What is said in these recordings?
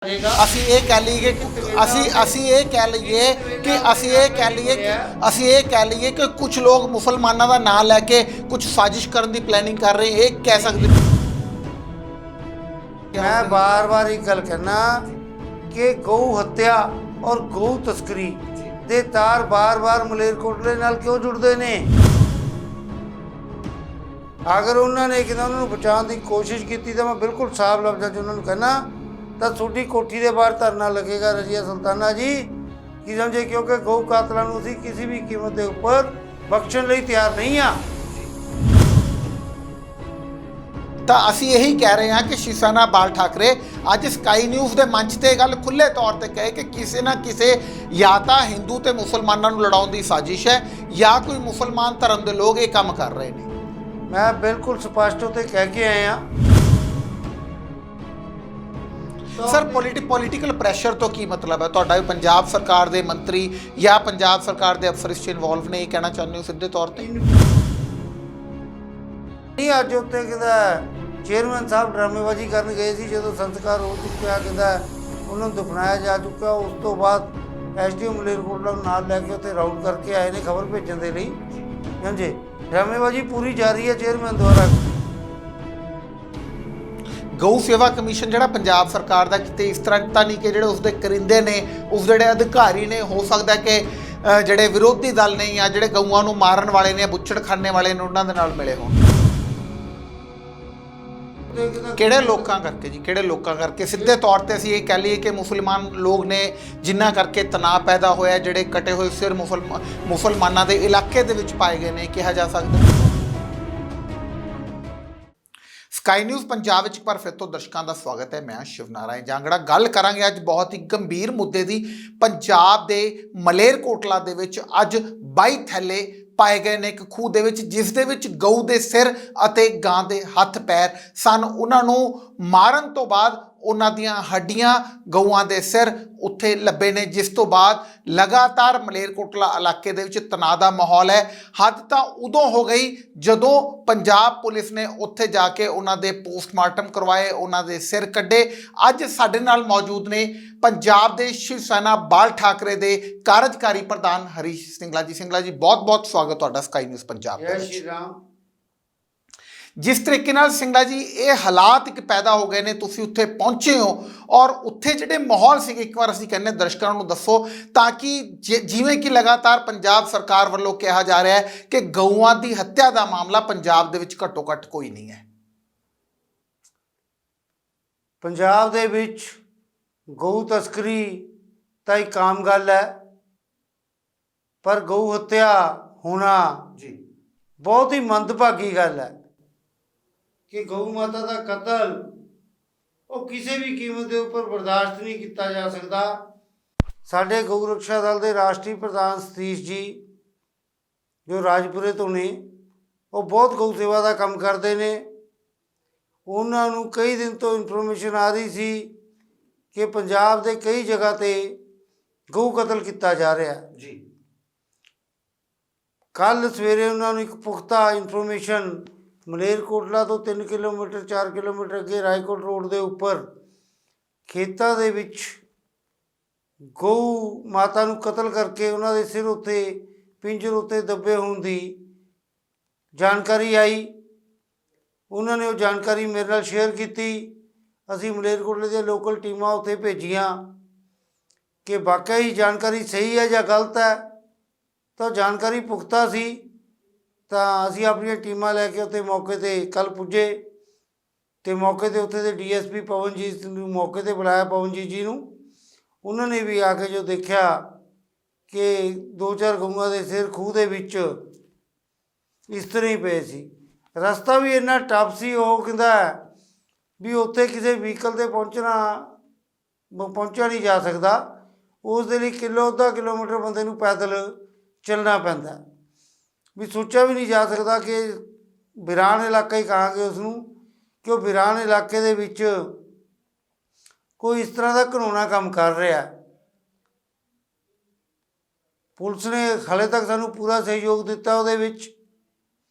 ਅਸੀਂ ਇਹ ਕਹਿ ਲਈਏ ਕਿ ਅਸੀਂ ਇਹ ਕਹਿ ਲਈਏ ਕਿ ਕੁਝ ਲੋਕ ਮੁਸਲਮਾਨਾਂ ਦਾ ਨਾਂ ਲੈ ਕੇ ਕੁਝ ਸਾਜ਼ਿਸ਼ ਕਰਨ ਦੀ ਪਲੈਨਿੰਗ ਕਰ ਰਹੇ ਇਹ ਕਹਿ ਸਕਦੇ। मैं बार बार एक गल कहना कि गौ हत्या और गौ तस्करी दे तार बार बार मलेरकोटले नाल क्यों जुड़ते ने। अगर उन्होंने किसी उन्होंने बचाने की कोशिश की तो मैं बिल्कुल साफ लफ्ज़ च उन्होंने कहना तो थोड़ी कोठी के बाहर धरना लगेगा रजिया सुल्ताना जी की समझे, क्योंकि गौ कातलों को असीं किसी भी कीमत के उपर बख्शण लई तैयार नहीं हाँ। ਤਾਂ ਅਸੀਂ ਇਹੀ ਕਹਿ ਰਹੇ ਹਾਂ ਕਿ ਸ਼ਿਵਸੈਨਾ ਬਾਲ ਠਾਕਰੇ ਅੱਜ ਸਕਾਈ ਨਿਊਜ਼ ਦੇ ਮੰਚ ਤੇ ਗੱਲ ਖੁੱਲੇ ਤੌਰ ਤੇ ਕਹੇ ਕਿ ਕਿਸੇ ਨਾ ਕਿਸੇ ਜਾਂ ਤਾਂ ਹਿੰਦੂ ਤੇ ਮੁਸਲਮਾਨਾਂ ਨੂੰ ਲੜਾਉਣ ਦੀ ਸਾਜ਼ਿਸ਼ ਹੈ ਜਾਂ ਕੋਈ ਮੁਸਲਮਾਨ ਧਰਮ ਦੇ ਲੋਕ ਇਹ ਕੰਮ ਕਰ ਰਹੇ ਨੇ। मैं बिल्कुल स्पष्ट होते कह के आए हाँ। ਸਰ ਪੋਲੀਟੀਕਲ ਪ੍ਰੈਸ਼ਰ ਤੋਂ ਕੀ ਮਤਲਬ ਹੈ ਤੁਹਾਡਾ? ਪੰਜਾਬ ਸਰਕਾਰ ਦੇ ਮੰਤਰੀ ਜਾਂ ਪੰਜਾਬ ਸਰਕਾਰ ਦੇ ਅਫਸਰ ਇਸ 'ਚ ਇਨਵੋਲਵ ਨੇ, ਇਹ ਕਹਿਣਾ ਚਾਹੁੰਦੇ ਹੋ ਸਿੱਧੇ ਤੌਰ ਤੇ? नहीं अज उत्ते कहता चेयरमैन साहब ड्रामेबाजी करन गए सी, जो संस्कार हो चुका कहता उन्होंने दफनाया जा चुका। उस तो बाद SDO मलेरकोटला नाल लैके उत्ते राउंड करके आए ने खबर भेजण दे लई। समझे, ड्रामेबाजी पूरी जारी है चेयरमैन द्वारा। ਗਊ ਸੇਵਾ ਕਮਿਸ਼ਨ ਜਿਹੜਾ ਪੰਜਾਬ ਸਰਕਾਰ ਦਾ ਕਿਤੇ ਇਸ ਤਰ੍ਹਾਂ ਤਾਂ ਨਹੀਂ ਕਿ ਜਿਹੜੇ ਉਸਦੇ ਕਰਿੰਦੇ ਨੇ, ਉਸ ਜਿਹੜੇ ਅਧਿਕਾਰੀ ਨੇ, ਹੋ ਸਕਦਾ ਕਿ ਜਿਹੜੇ ਵਿਰੋਧੀ ਦਲ ਨੇ ਜਾਂ ਜਿਹੜੇ ਗਊਆਂ ਨੂੰ ਮਾਰਨ ਵਾਲੇ ਨੇ, ਬੁੱਚੜਖਾਨੇ ਵਾਲੇ ਨੇ, ਉਹਨਾਂ ਦੇ ਨਾਲ ਮਿਲੇ ਹੋਣ? ਕਿਹੜੇ ਲੋਕਾਂ ਕਰਕੇ ਜੀ, ਕਿਹੜੇ ਲੋਕਾਂ ਕਰਕੇ? ਸਿੱਧੇ ਤੌਰ ਤੇ ਅਸੀਂ ਇਹ ਕਹਿ ਲਈਏ ਕਿ ਮੁਸਲਮਾਨ ਲੋਕ ਨੇ ਜਿਨ੍ਹਾਂ ਕਰਕੇ ਤਣਾਅ ਪੈਦਾ ਹੋਇਆ, ਜਿਹੜੇ ਕਟੇ ਹੋਏ ਸਿਰ ਮੁਸਲਮਾਨਾਂ ਦੇ ਇਲਾਕੇ ਦੇ ਵਿੱਚ ਪਾਏ ਗਏ ਨੇ, ਕਿਹਾ ਜਾ ਸਕਦਾ। ਸਕਾਈ ਨਿਊਜ਼ ਪੰਜਾਬ ਵਿੱਚ ਪਰ ਫਿਰ ਤੋਂ ਦਰਸ਼ਕਾਂ ਦਾ ਸਵਾਗਤ ਹੈ। ਮੈਂ ਸ਼ਿਵ ਨਾਰਾਇਣ ਜਾਂਗੜਾ। ਗੱਲ ਕਰਾਂਗੇ ਅੱਜ ਬਹੁਤ ਹੀ ਗੰਭੀਰ ਮੁੱਦੇ ਦੀ। ਪੰਜਾਬ ਦੇ ਮਲੇਰਕੋਟਲਾ ਦੇ ਵਿੱਚ ਅੱਜ 22 ਥੈਲੇ ਪਾਏ ਗਏ ਨੇ ਇੱਕ ਖੂਹ ਦੇ ਵਿੱਚ, ਜਿਸ ਦੇ ਵਿੱਚ ਗਊ ਦੇ ਸਿਰ ਅਤੇ ਗਾਂ ਦੇ ਹੱਥ ਪੈਰ ਸਨ। ਉਹਨਾਂ ਨੂੰ ਮਾਰਨ ਤੋਂ ਬਾਅਦ ਉਹਨਾਂ ਦੀਆਂ ਹੱਡੀਆਂ, ਗਊਆਂ ਦੇ ਸਿਰ ਉੱਥੇ ਲੱਭੇ ਨੇ, ਜਿਸ ਤੋਂ ਬਾਅਦ ਲਗਾਤਾਰ ਮਲੇਰਕੋਟਲਾ ਇਲਾਕੇ ਦੇ ਵਿੱਚ ਤਣਾਅ ਦਾ ਮਾਹੌਲ ਹੈ। ਹੱਦ ਤਾਂ ਉਦੋਂ ਹੋ ਗਈ ਜਦੋਂ ਪੰਜਾਬ ਪੁਲਿਸ ਨੇ ਉੱਥੇ ਜਾ ਕੇ ਉਹਨਾਂ ਦੇ ਪੋਸਟਮਾਰਟਮ ਕਰਵਾਏ, ਉਹਨਾਂ ਦੇ ਸਿਰ ਕੱਢੇ। ਅੱਜ ਸਾਡੇ ਨਾਲ ਮੌਜੂਦ ਨੇ ਪੰਜਾਬ ਦੇ ਸ਼ਿਵਸੈਨਾ ਬਾਲ ਠਾਕਰੇ ਦੇ ਕਾਰਜਕਾਰੀ ਪ੍ਰਧਾਨ ਹਰੀਸ਼ ਸਿੰਗਲਾ ਜੀ। ਸਿੰਗਲਾ ਜੀ, ਬਹੁਤ ਬਹੁਤ ਸਵਾਗਤ ਤੁਹਾਡਾ ਸਕਾਈ ਨਿਊਜ਼ ਪੰਜਾਬ ਜੈ ਸ਼੍ਰੀ ਰਾਮ। ਜਿਸ ਤਰੀਕੇ ਨਾਲ ਸਿੰਗਲਾ ਜੀ ਇਹ ਹਾਲਾਤ ਇੱਕ ਪੈਦਾ ਹੋ ਗਏ ਨੇ, ਤੁਸੀਂ ਉੱਥੇ ਪਹੁੰਚੇ ਹੋ ਔਰ ਉੱਥੇ ਜਿਹੜੇ ਮਾਹੌਲ ਸੀਗੇ, ਇੱਕ ਵਾਰ ਅਸੀਂ ਕਹਿੰਦੇ ਦਰਸ਼ਕਾਂ ਨੂੰ ਦੱਸੋ, ਤਾਂ ਕਿ ਜਿਵੇਂ ਕਿ ਲਗਾਤਾਰ ਪੰਜਾਬ ਸਰਕਾਰ ਵੱਲੋਂ ਕਿਹਾ ਜਾ ਰਿਹਾ ਹੈ ਕਿ ਗਊਆਂ ਦੀ ਹੱਤਿਆ ਦਾ ਮਾਮਲਾ ਪੰਜਾਬ ਦੇ ਵਿੱਚ ਘੱਟੋ ਘੱਟ ਕੋਈ ਨਹੀਂ ਹੈ। ਪੰਜਾਬ ਦੇ ਵਿੱਚ ਗਊ ਤਸਕਰੀ ਤਾਂ ਇੱਕ ਆਮ ਗੱਲ ਹੈ, ਪਰ ਗਊ ਹੱਤਿਆ ਹੋਣਾ ਜੀ ਬਹੁਤ ਹੀ ਮੰਦਭਾਗੀ ਗੱਲ ਹੈ ਕਿ ਗਊ ਮਾਤਾ ਦਾ ਕਤਲ ਉਹ ਕਿਸੇ ਵੀ ਕੀਮਤ ਦੇ ਉੱਪਰ ਬਰਦਾਸ਼ਤ ਨਹੀਂ ਕੀਤਾ ਜਾ ਸਕਦਾ। ਸਾਡੇ ਗਊ ਰੱਖਿਆ ਦਲ ਦੇ ਰਾਸ਼ਟਰੀ ਪ੍ਰਧਾਨ ਸਤੀਸ਼ ਜੀ, ਜੋ ਰਾਜਪੁਰੇ ਤੋਂ ਨੇ, ਉਹ ਬਹੁਤ ਗਊ ਸੇਵਾ ਦਾ ਕੰਮ ਕਰਦੇ ਨੇ। ਉਹਨਾਂ ਨੂੰ ਕਈ ਦਿਨ ਤੋਂ ਇਨਫੋਰਮੇਸ਼ਨ ਆ ਰਹੀ ਸੀ ਕਿ ਪੰਜਾਬ ਦੇ ਕਈ ਜਗ੍ਹਾ ਤੇ ਗਊ ਕਤਲ ਕੀਤਾ ਜਾ ਰਿਹਾ ਜੀ। ਕੱਲ੍ਹ ਸਵੇਰੇ ਉਹਨਾਂ ਨੂੰ ਇੱਕ ਪੁਖਤਾ ਇਨਫੋਰਮੇਸ਼ਨ ਮਲੇਰਕੋਟਲਾ ਤੋਂ 3 ਕਿਲੋਮੀਟਰ 4 ਕਿਲੋਮੀਟਰ ਅੱਗੇ ਰਾਏਕੋਟ ਰੋਡ ਦੇ ਉੱਪਰ ਖੇਤਾਂ ਦੇ ਵਿੱਚ ਗਊ ਮਾਤਾ ਨੂੰ ਕਤਲ ਕਰਕੇ ਉਹਨਾਂ ਦੇ ਸਿਰ ਉੱਤੇ ਪਿੰਜਰ ਉੱਤੇ ਦੱਬੇ ਹੋਣ ਦੀ ਜਾਣਕਾਰੀ ਆਈ। ਉਹਨਾਂ ਨੇ ਉਹ ਜਾਣਕਾਰੀ ਮੇਰੇ ਨਾਲ ਸ਼ੇਅਰ ਕੀਤੀ। ਅਸੀਂ ਮਲੇਰਕੋਟਲੇ ਦੀਆਂ ਲੋਕਲ ਟੀਮਾਂ ਉੱਥੇ ਭੇਜੀਆਂ ਕਿ ਵਾਕਿਆ ਹੀ ਜਾਣਕਾਰੀ ਸਹੀ ਹੈ ਜਾਂ ਗਲਤ ਹੈ। ਤਾਂ ਜਾਣਕਾਰੀ ਪੁਖਤਾ ਸੀ ਤਾਂ ਅਸੀਂ ਆਪਣੀਆਂ ਟੀਮਾਂ ਲੈ ਕੇ ਉੱਥੇ ਮੌਕੇ 'ਤੇ ਕੱਲ੍ਹ ਪੁੱਜੇ ਅਤੇ ਮੌਕੇ 'ਤੇ ਉੱਥੇ ਦੇ DSP ਪਵਨਜੀਤ ਨੂੰ ਮੌਕੇ 'ਤੇ ਬੁਲਾਇਆ, ਪਵਨਜੀਤ ਜੀ ਨੂੰ। ਉਹਨਾਂ ਨੇ ਵੀ ਆ ਕੇ ਜੋ ਦੇਖਿਆ ਕਿ 2-4 ਗਊਆਂ ਦੇ ਸਿਰ ਖੂਹ ਦੇ ਵਿੱਚ ਇਸ ਤਰ੍ਹਾਂ ਹੀ ਪਏ ਸੀ। ਰਸਤਾ ਵੀ ਇੰਨਾ ਟਫ ਸੀ, ਉਹ ਕਹਿੰਦਾ ਵੀ ਉੱਥੇ ਕਿਸੇ ਵਹੀਕਲ 'ਤੇ ਪਹੁੰਚਿਆ ਨਹੀਂ ਜਾ ਸਕਦਾ। ਉਸ ਦੇ ਲਈ ਅੱਧਾ ਕਿਲੋਮੀਟਰ ਬੰਦੇ ਨੂੰ ਪੈਦਲ ਚੱਲਣਾ ਪੈਂਦਾ, ਵੀ ਸੋਚਿਆ ਵੀ ਨਹੀਂ ਜਾ ਸਕਦਾ ਕਿ ਬਿਰਾਨ ਇਲਾਕਾ ਹੀ ਕਹਾਂਗੇ ਉਸ ਨੂੰ, ਕਿ ਉਹ ਬਿਰਾਨ ਇਲਾਕੇ ਦੇ ਵਿੱਚ ਕੋਈ ਇਸ ਤਰ੍ਹਾਂ ਦਾ ਘਿਨੌਣਾ ਕੰਮ ਕਰ ਰਿਹਾ। ਪੁਲਿਸ ਨੇ ਹਾਲੇ ਤੱਕ ਸਾਨੂੰ ਪੂਰਾ ਸਹਿਯੋਗ ਦਿੱਤਾ। ਉਹਦੇ ਵਿੱਚ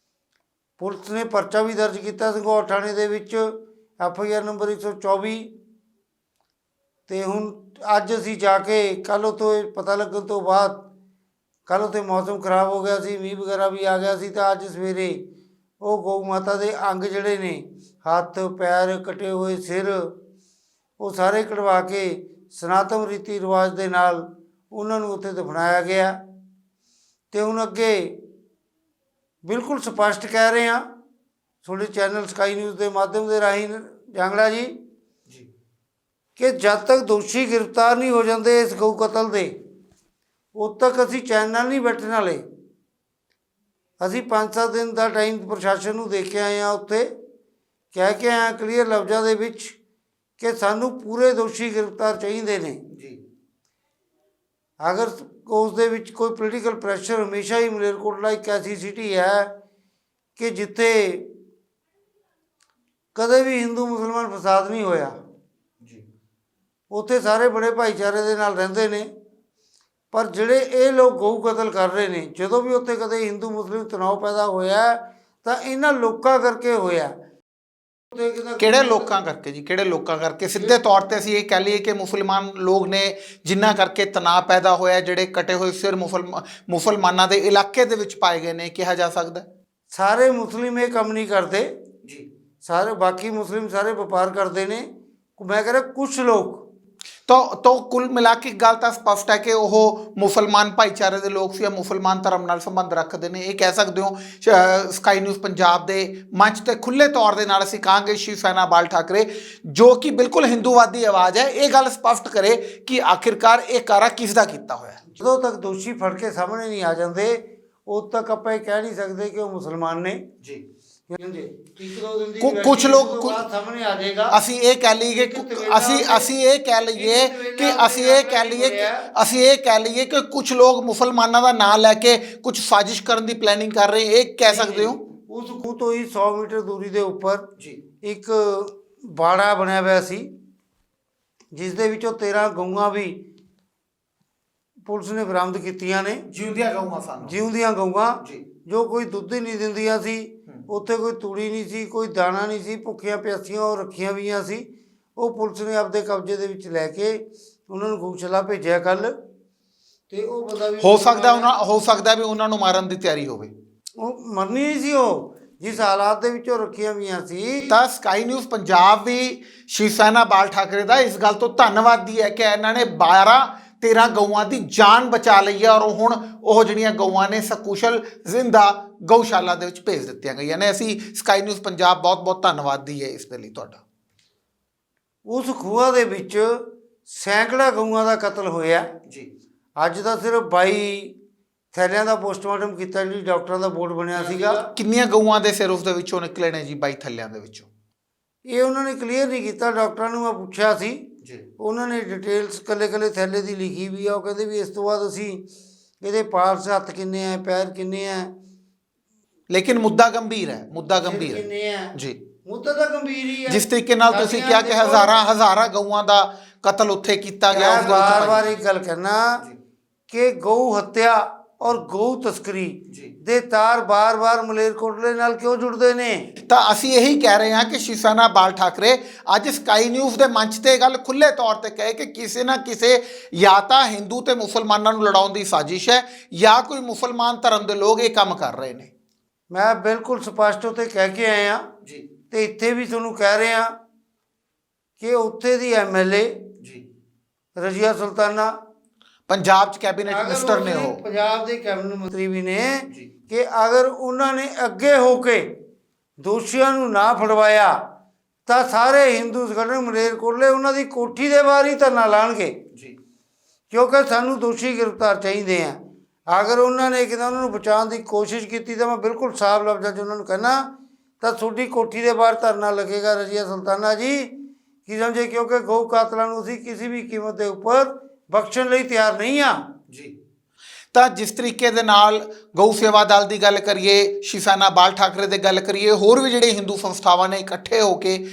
ਪੁਲਿਸ ਨੇ ਪਰਚਾ ਵੀ ਦਰਜ ਕੀਤਾ ਸੰਘੌਰ ਥਾਣੇ ਦੇ ਵਿੱਚ, FIR ਨੰਬਰ 124 ਤੇ ਹੁਣ ਅੱਜ ਅਸੀਂ ਜਾ ਕੇ ਕੱਲ੍ਹ ਉੱਥੋਂ ਇਹ ਪਤਾ ਲੱਗਣ ਤੋਂ ਬਾਅਦ ਕੱਲ੍ਹ ਉੱਥੇ ਮੌਸਮ ਖਰਾਬ ਹੋ ਗਿਆ ਸੀ, ਮੀਂਹ ਵਗੈਰਾ ਵੀ ਆ ਗਿਆ ਸੀ, ਤਾਂ ਅੱਜ ਸਵੇਰੇ ਉਹ ਗਊ ਮਾਤਾ ਦੇ ਅੰਗ ਜਿਹੜੇ ਨੇ, ਹੱਥ ਪੈਰ ਕੱਟੇ ਹੋਏ, ਸਿਰ, ਉਹ ਸਾਰੇ ਕਢਵਾ ਕੇ ਸਨਾਤਨ ਰੀਤੀ ਰਿਵਾਜ ਦੇ ਨਾਲ ਉਹਨਾਂ ਨੂੰ ਉੱਥੇ ਦਫਨਾਇਆ ਗਿਆ। ਤੇ ਹੁਣ ਅੱਗੇ ਬਿਲਕੁਲ ਸਪਸ਼ਟ ਕਹਿ ਰਹੇ ਹਾਂ ਤੁਹਾਡੇ ਚੈਨਲ ਸਕਾਈ ਨਿਊਜ਼ ਦੇ ਮਾਧਿਅਮ ਦੇ ਰਾਹੀਂ ਜਾਂਗੜਾ ਜੀ ਕਿ ਜਦ ਤੱਕ ਦੋਸ਼ੀ ਗ੍ਰਿਫਤਾਰ ਨਹੀਂ ਹੋ ਜਾਂਦੇ ਇਸ ਗਊ ਕਤਲ ਦੇ, ਉਦ ਤੱਕ ਅਸੀਂ ਚੈਨਲ ਨਹੀਂ ਬੈਠਣ ਵਾਲੇ। ਅਸੀਂ 5-7 ਦਿਨ ਦਾ ਟਾਈਮ ਪ੍ਰਸ਼ਾਸਨ ਨੂੰ ਦੇ ਕੇ ਆਏ ਹਾਂ, ਉੱਥੇ ਕਹਿ ਕੇ ਆਏ ਕਲੀਅਰ ਲਫ਼ਜ਼ਾਂ ਦੇ ਵਿੱਚ ਕਿ ਸਾਨੂੰ ਪੂਰੇ ਦੋਸ਼ੀ ਗ੍ਰਿਫਤਾਰ ਚਾਹੀਦੇ ਨੇ ਜੀ। ਅਗਰ ਉਸ ਦੇ ਵਿੱਚ ਕੋਈ ਪੋਲੀਟੀਕਲ ਪ੍ਰੈਸ਼ਰ, ਹਮੇਸ਼ਾ ਹੀ ਮਲੇਰਕੋਟਲਾ ਇੱਕ ਐਸੀ ਸਿਟੀ ਹੈ ਕਿ ਜਿੱਥੇ ਕਦੇ ਵੀ ਹਿੰਦੂ ਮੁਸਲਮਾਨ ਫਸਾਦ ਨਹੀਂ ਹੋਇਆ ਜੀ। ਉੱਥੇ ਸਾਰੇ ਬੜੇ ਭਾਈਚਾਰੇ ਦੇ ਨਾਲ ਰਹਿੰਦੇ ਨੇ। ਪਰ ਜਿਹੜੇ ਇਹ ਲੋਕ ਗਊ ਕਤਲ ਕਰ ਰਹੇ ਨੇ, ਜਦੋਂ ਵੀ ਉੱਥੇ ਕਦੇ ਹਿੰਦੂ ਮੁਸਲਿਮ ਤਣਾਅ ਪੈਦਾ ਹੋਇਆ ਤਾਂ ਇਹਨਾਂ ਲੋਕਾਂ ਕਰਕੇ ਹੋਇਆ। ਕਿਹੜੇ ਲੋਕਾਂ ਕਰਕੇ ਜੀ? ਕਿਹੜੇ ਲੋਕਾਂ ਕਰਕੇ? ਸਿੱਧੇ ਤੌਰ ਤੇ ਅਸੀਂ ਇਹ ਕਹਿ ਲਈਏ ਕਿ ਮੁਸਲਮਾਨ ਲੋਕ ਨੇ ਜਿਨ੍ਹਾਂ ਕਰਕੇ ਤਣਾਅ ਪੈਦਾ ਹੋਇਆ, ਜਿਹੜੇ ਕਟੇ ਹੋਏ ਸਿਰ ਮੁਸਲਮਾਨਾਂ ਦੇ ਇਲਾਕੇ ਦੇ ਵਿੱਚ ਪਾਏ ਗਏ ਨੇ, ਕਿਹਾ ਜਾ ਸਕਦਾ? ਸਾਰੇ ਮੁਸਲਿਮ ਇਹ ਕੰਮ ਨਹੀਂ ਕਰਦੇ ਜੀ, ਸਾਰੇ ਬਾਕੀ ਮੁਸਲਿਮ ਸਾਰੇ ਵਪਾਰ ਕਰਦੇ ਨੇ। ਮੈਂ ਕਹਿ ਰਿਹਾ ਕੁਛ ਲੋਕ तो कुल मिला के गल तो स्पष्ट है कि वह मुसलमान भाईचारे के लोग से मुसलमान धर्म नाल संबंध रखते हैं। ये कह सकते हो स्काई न्यूज़ पंजाब के मंच ते खुले तौर के नाल असीं कहांगे शिव सेना बाल ठाकरे जो कि बिल्कुल हिंदूवादी आवाज़ है, ये गल स्पष्ट करे कि आखिरकार ये कारा किसदा कीता होया। ਜਦੋਂ तक दोषी फड़ के सामने नहीं आ जाते उद तक आप कह नहीं सकते कि वो मुसलमान ने जी। कुछ लोग सामने आ जाएगा, ਅਸੀਂ ਇਹ ਕਹਿ ਲਈਏ ਕਿ ਕੁਝ ਲੋਕ ਮੁਸਲਮਾਨਾਂ ਦਾ ਨਾਂ ਲੈ ਕੇ ਕੁਝ ਸਾਜ਼ਿਸ਼ ਕਰਨ ਦੀ ਪਲੈਨਿੰਗ ਕਰ ਰਹੇ, ਇਹ ਕਹਿ ਸਕਦੇ ਹੋ? ਉਸ ਖੂਹ ਤੋਂ ਹੀ 100 ਮੀਟਰ ਦੂਰੀ ਦੇ ਉੱਪਰ ਇੱਕ ਬਾੜਾ ਬਣਿਆ ਹੋਇਆ ਸੀ, ਜਿਸ ਦੇ ਵਿੱਚੋਂ 13 ਗਊਆਂ ਵੀ ਪੁਲਿਸ ਨੇ ਬਰਾਮਦ ਕੀਤੀਆਂ ਨੇ। ਜਿਉਂਦੀਆਂ ਗਊਆਂ ਜੋ ਕੋਈ ਦੁੱਧ ਹੀ ਨਹੀਂ ਦਿੰਦੀਆਂ ਸੀ, ਉੱਥੇ ਕੋਈ ਤੂੜੀ ਨਹੀਂ ਸੀ, ਕੋਈ ਦਾਣਾ ਨਹੀਂ ਸੀ, ਭੁੱਖੀਆਂ ਪਿਆਸੀਆਂ ਉਹ ਰੱਖੀਆਂ ਵੀਆਂ ਸੀ। ਉਹ ਪੁਲਿਸ ਨੇ ਆਪਦੇ ਕਬਜ਼ੇ ਦੇ ਵਿੱਚ ਲੈ ਕੇ ਉਹਨਾਂ ਨੂੰ ਗਊਸ਼ਾਲਾ ਭੇਜਿਆ ਕੱਲ੍ਹ। ਤੇ ਉਹ ਬੰਦਾ ਵੀ ਹੋ ਸਕਦਾ ਵੀ ਉਹਨਾਂ ਨੂੰ ਮਾਰਨ ਦੀ ਤਿਆਰੀ ਹੋਵੇ। ਉਹ ਮਰਨੀ ਨਹੀਂ ਸੀ, ਉਹ ਜਿਸ ਹਾਲਾਤ ਦੇ ਵਿੱਚ ਉਹ ਰੱਖੀਆਂ ਵੀਆਂ ਸੀ। ਤਾਂ ਸਕਾਈ ਨਿਊਜ਼ ਪੰਜਾਬ ਵੀ ਸ਼ਿਵ ਸੈਨਾ ਬਾਲ ਠਾਕਰੇ ਦਾ ਇਸ ਗੱਲ ਤੋਂ ਧੰਨਵਾਦੀ ਹੈ ਕਿ ਇਹਨਾਂ ਨੇ 12-13 ਗਊਆਂ ਦੀ ਜਾਨ ਬਚਾ ਲਈ ਹੈ ਔਰ ਹੁਣ ਉਹ ਜਿਹੜੀਆਂ ਗਊਆਂ ਨੇ ਸकुशल ਜ਼ਿੰਦਾ ਗਊਸ਼ਾਲਾ ਦੇ ਵਿੱਚ ਭੇਜ ਦਿੱਤੀਆਂ ਗਈਆਂ ਨੇ। ਅਸੀਂ ਸਕਾਈ ਨਿਊਜ਼ ਪੰਜਾਬ ਬਹੁਤ ਧੰਨਵਾਦੀ ਹੈ ਇਸ ਦੇ ਲਈ ਤੁਹਾਡਾ। ਉਸ ਖੂਹਾਂ ਦੇ ਵਿੱਚ ਸੈਂਕੜਾ ਗਊਆਂ ਦਾ ਕਤਲ ਹੋਇਆ ਜੀ। ਅੱਜ ਤਾਂ ਸਿਰਫ 22 ਥੈਲਿਆਂ ਦਾ ਪੋਸਟਮਾਰਟਮ ਕੀਤਾ, ਜਿਹੜੀ ਡਾਕਟਰਾਂ ਦਾ ਬੋਰਡ ਬਣਿਆ ਸੀਗਾ। ਕਿੰਨੀਆਂ ਗਊਆਂ ਦੇ ਸਿਰ ਉਸ ਦੇ ਵਿੱਚੋਂ ਨਿਕਲੇ ਨੇ ਜੀ 22 ਥੈਲਿਆਂ ਦੇ ਵਿੱਚੋਂ? ਇਹ ਉਹਨਾਂ ਨੇ ਕਲੀਅਰ ਨਹੀਂ ਕੀਤਾ। ਡਾਕਟਰਾਂ ਨੂੰ ਮੈਂ ਪੁੱਛਿਆ ਸੀ ਜੀ, ਉਹਨਾਂ ਨੇ ਡਿਟੇਲਸ ਕੱਲੇ ਥੈਲੇ ਦੀ ਲਿਖੀ ਵੀ ਆ। ਉਹ ਕਹਿੰਦੇ ਵੀ ਇਸ ਤੋਂ ਬਾਅਦ ਅਸੀਂ ਇਹਦੇ ਪਾਰਟਸ, ਹੱਥ ਕਿੰਨੇ ਆ, ਪੈਰ ਕਿੰਨੇ ਆ, ਲੇਕਿਨ ਮੁੱਦਾ ਗੰਭੀਰ ਹੈ ਕਿੰਨੇ ਆ ਜੀ। ਮੁੱਦਾ ਤਾਂ ਗੰਭੀਰ ਹੀ ਹੈ। ਜਿਸ ਤਰੀਕੇ ਨਾਲ ਤੁਸੀਂ ਕਿਹਾ ਕਿ ਹਜ਼ਾਰਾਂ ਗਊਆਂ ਦਾ ਕਤਲ ਉੱਥੇ ਕੀਤਾ ਗਿਆ, ਉਸ ਬਾਰ-ਬਾਰ ਇੱਕ ਗੱਲ ਕਰਨਾ ਕਿ ਗਊ ਹੱਤਿਆ ਔਰ ਗਊ ਤਸਕਰੀ ਦੇ ਤਾਰ ਬਾਰ-ਬਾਰ ਮਲੇਰਕੋਟਲੇ ਨਾਲ ਕਿਉਂ ਜੁੜਦੇ ਨੇ? ਤਾਂ ਅਸੀਂ ਇਹੀ ਕਹਿ ਰਹੇ ਹਾਂ ਕਿ ਸ਼ਿਵ ਸੈਨਾ ਬਾਲ ਠਾਕਰੇ ਅੱਜ ਸਕਾਈ ਨਿਊਜ਼ ਦੇ ਮੰਚ ਤੇ ਗੱਲ ਖੁੱਲੇ ਤੌਰ ਤੇ ਕਹੇ ਕਿ ਕਿਸੇ ਨਾ ਕਿਸੇ ਜਾਂ ਤਾਂ ਹਿੰਦੂ ਤੇ ਮੁਸਲਮਾਨਾਂ ਨੂੰ ਲੜਾਉਣ ਦੀ ਸਾਜ਼ਿਸ਼ ਹੈ ਜਾਂ ਕੋਈ ਮੁਸਲਮਾਨ ਧਰਮ ਦੇ ਲੋਕ ਇਹ ਕੰਮ ਕਰ ਰਹੇ ਨੇ। ਮੈਂ ਬਿਲਕੁਲ ਸਪਸ਼ਟ ਉੱਤੇ ਕਹਿ ਕੇ ਆਏ ਹਾਂ ਜੀ, ਤੇ ਇੱਥੇ ਵੀ ਤੁਹਾਨੂੰ ਕਹਿ ਰਹੇ ਹਾਂ ਕਿ ਉੱਥੇ ਦੀ MLA ਜੀ ਰਜ਼ੀਆ ਸੁਲਤਾਨਾ ਪੰਜਾਬ 'ਚ ਕੈਬਨਿਟ ਮਿਨਿਸਟਰ ਨੇ, ਉਹ ਪੰਜਾਬ ਦੇ ਕੈਬਨਿਟ ਮੰਤਰੀ ਵੀ ਨੇ, ਕਿ ਅਗਰ ਉਹਨਾਂ ਨੇ ਅੱਗੇ ਹੋ ਕੇ ਦੋਸ਼ੀਆਂ ਨੂੰ ਨਾ ਫੜਵਾਇਆ ਤਾਂ ਸਾਰੇ ਹਿੰਦੂ ਸੰਗਠਨ ਮਲੇਰਕੋਟਲੇ ਉਹਨਾਂ ਦੀ ਕੋਠੀ ਦੇ ਬਾਹਰ ਹੀ ਧਰਨਾ ਲਾਉਣਗੇ ਜੀ, ਕਿਉਂਕਿ ਸਾਨੂੰ ਦੋਸ਼ੀ ਗ੍ਰਿਫਤਾਰ ਚਾਹੀਦੇ ਆ। ਅਗਰ ਉਹਨਾਂ ਨੇ ਕਿਤੇ ਉਹਨਾਂ ਨੂੰ ਬਚਾਉਣ ਦੀ ਕੋਸ਼ਿਸ਼ ਕੀਤੀ ਤਾਂ ਮੈਂ ਬਿਲਕੁਲ ਸਾਫ਼ ਲਫ਼ਜ਼ਾਂ 'ਚ ਉਹਨਾਂ ਨੂੰ ਕਹਿਣਾ ਤਾਂ ਤੁਹਾਡੀ ਕੋਠੀ ਦੇ ਬਾਹਰ ਧਰਨਾ ਲੱਗੇਗਾ ਰਜ਼ੀਆ ਸੁਲਤਾਨਾ ਜੀ, ਕੀ ਸਮਝੇ, ਕਿਉਂਕਿ ਗਊ ਕਾਤਲਾਂ ਨੂੰ ਅਸੀਂ ਕਿਸੇ ਵੀ ਕੀਮਤ ਦੇ ਉੱਪਰ ਬਖਸ਼ਣ ਲਈ ਤਿਆਰ ਨਹੀਂ ਆ ਜੀ। ਤਾਂ ਜਿਸ ਤਰੀਕੇ ਦੇ ਨਾਲ ਗਊ ਸੇਵਾ ਦਲ ਦੀ ਗੱਲ ਕਰੀਏ, ਸ਼ਿਵ ਸੈਨਾ ਬਾਲ ਠਾਕਰੇ ਦੀ ਗੱਲ ਕਰੀਏ, ਹੋਰ ਵੀ ਜਿਹੜੇ ਹਿੰਦੂ ਸੰਸਥਾਵਾਂ ਨੇ ਇਕੱਠੇ ਹੋ ਕੇ